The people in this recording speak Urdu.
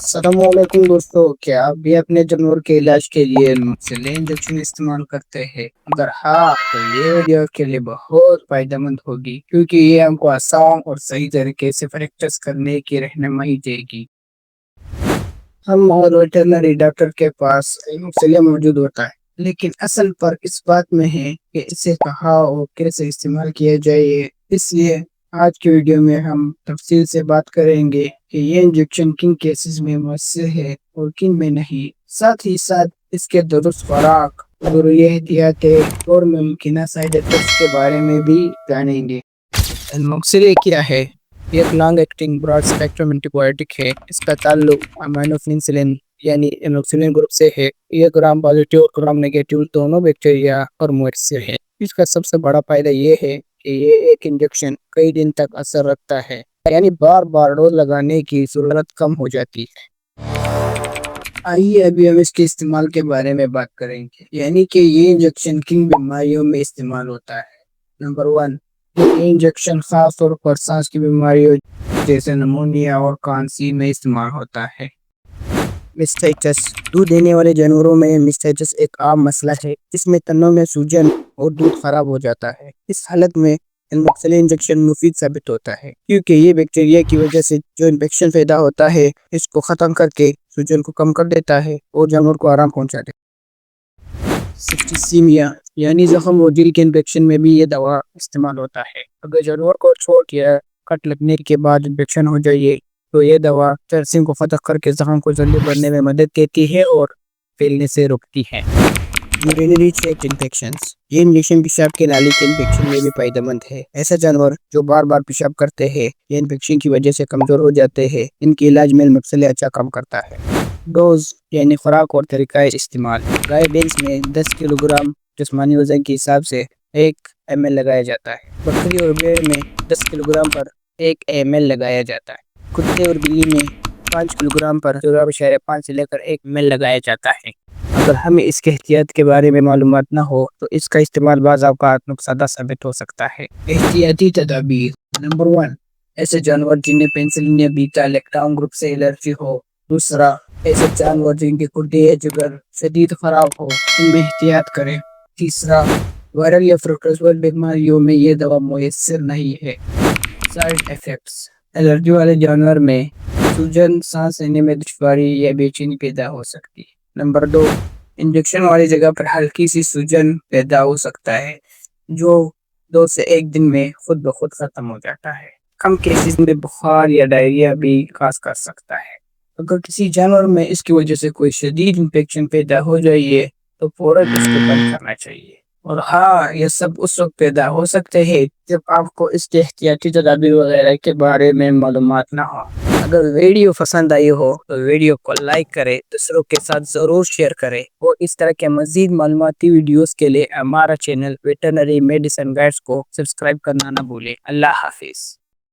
السلام علیکم دوستو، کیا آپ بھی اپنے جانور کے علاج کے لیے مختلف انجیکشن استعمال کرتے ہیں؟ اگر ہاں تو یہ ویڈیو آپ کے لیے بہت فائدہ مند ہوگی، کیونکہ یہ ہم کو آسان اور صحیح طریقے سے پریکٹس کرنے کی رہنمائی دے گی۔ ہم اور ویٹرنری ڈاکٹر کے پاس مختلف موجود ہوتا ہے، لیکن اصل فرق اس بات میں ہے کہ اسے کہاں اور کیسے استعمال کیا جائے۔ اس لیے آج کی ویڈیو میں ہم تفصیل سے بات کریں گے کہ یہ انجیکشن کن کیسز میں مؤثر ہے اور کن میں نہیں، ساتھ ہی ساتھ اس کے درست خوراک، ضروری احتیاطیں اور ممکنہ سائیڈ ایفیکٹس کے بارے میں بھی جانیں گے۔ الموکسیلیے کیا ہے؟ یہ ایک long acting broad spectrum antibiotic ہے۔ اس کا تعلق امینو پینسلین یعنی ایموکسیلین گروپ سے ہے۔ یہ گرام پازیٹیو اور گرام نیگیٹیو دونوں بیکٹیریا اور مؤثر ہے۔ اس کا سب سے بڑا فائدہ یہ ہے کہ یہ ایک انجیکشن کئی دن تک اثر رکھتا ہے، یعنی بار بار ڈوز لگانے کی ضرورت کم ہو جاتی ہے۔ آئیے ابھی ہم اس کے استعمال کے بارے میں بات کریں گے، یعنی کہ یہ انجیکشن کن بیماریوں میں استعمال ہوتا ہے۔ نمبر 1، یہ انجیکشن خاص طور پر سانس کی بیماریوں جیسے نمونیا اور کھانسی میں استعمال ہوتا ہے۔ میسٹائٹس، دودھ دینے والے جانوروں میں میسٹائٹس ایک عام مسئلہ ہے جس میں تنوں میں سوجن اور دودھ خراب ہو جاتا ہے۔ اس حالت میں الموکسیلیے انجیکشن مفید ثابت ہوتا ہے، کیونکہ یہ بیکٹیریا کی وجہ سے جو انفیکشن پیدا ہوتا ہے اس کو ختم کر کے سوجن کو کم کر دیتا ہے اور جانور کو آرام پہنچا دیتا ہے۔ سیپٹیسیمیا یعنی زخم اور دل کے انفیکشن میں بھی یہ دوا استعمال ہوتا ہے۔ اگر جانور کو چوٹ یا کٹ لگنے کے بعد انفیکشن ہو جائے تو یہ دوا جراثیم کو فتح کر کے زخم کو جلدی بڑھنے میں مدد دیتی ہے اور پھیلنے سے روکتی ہے۔ یورینری ٹریکٹ انفیکشنز، یہ انجیکشن پیشاب کے نالی کے انفیکشن میں بھی فائدہ مند ہے۔ ایسے جانور جو بار بار پیشاب کرتے ہیں یا انفیکشن کی وجہ سے کمزور ہو جاتے ہیں، ان کے علاج میں الموکسیلیے اچھا کام کرتا ہے۔ ڈوز یعنی خوراک اور طریقہ استعمال، گائے بھینس میں 10 کلو گرام جسمانی وزن کے حساب سے 1 ml لگایا جاتا ہے۔ بکری اور بھیڑ میں 10 کلو گرام پر 1 ml لگایا جاتا ہے۔ کتے اور بلی میں 5 کلو گرام پر 0.5 سے لے کر 1 ml لگایا جاتا ہے۔ اگر ہمیں اس کے احتیاط کے بارے میں معلومات نہ ہو تو اس کا استعمال بعض اوقات نقصان دہ ثابت ہو سکتا ہے۔ احتیاطی تدابیر: نمبر 1، ایسے جانور جنہیں پینسلین یا بیٹا لیکٹام گروپ سے الرجی ہو۔ دوسرا، ایسے جانور جن کے گردے یا جگر شدید خراب ہو، ان میں احتیاط کریں۔ تیسرا، وائرل یا پروٹوزوال بیماریوں میں یہ دوا مؤثر نہیں ہے۔ سائیڈ ایفیکٹس: الرجی والے جانور میں سوجن، سانس لینے میں دشواری یا بے چینی پیدا ہو سکتی ہے۔ نمبر 2، انجیکشن والی جگہ پر ہلکی سی سوجن پیدا ہو سکتا ہے جو 2 سے 1 دن میں خود بخود ختم ہو جاتا ہے۔ کم کیسز میں بخار یا ڈائریا بھی کاز کر سکتا ہے۔ اگر کسی جانور میں اس کی وجہ سے کوئی شدید انفیکشن پیدا ہو جائے تو فوراً اس کو بند کرنا چاہیے۔ اور ہاں، یہ سب اس وقت پیدا ہو سکتے ہیں جب آپ کو اس کے احتیاطی تدابیر وغیرہ کے بارے میں معلومات نہ ہو۔ اگر ویڈیو پسند آئی ہو تو ویڈیو کو لائک کریں، دوسروں کے ساتھ ضرور شیئر کریں، اور اس طرح کے مزید معلوماتی ویڈیوز کے لیے ہمارا چینل ویٹرنری میڈیسن گائیڈز کو سبسکرائب کرنا نہ بھولیں۔ اللہ حافظ۔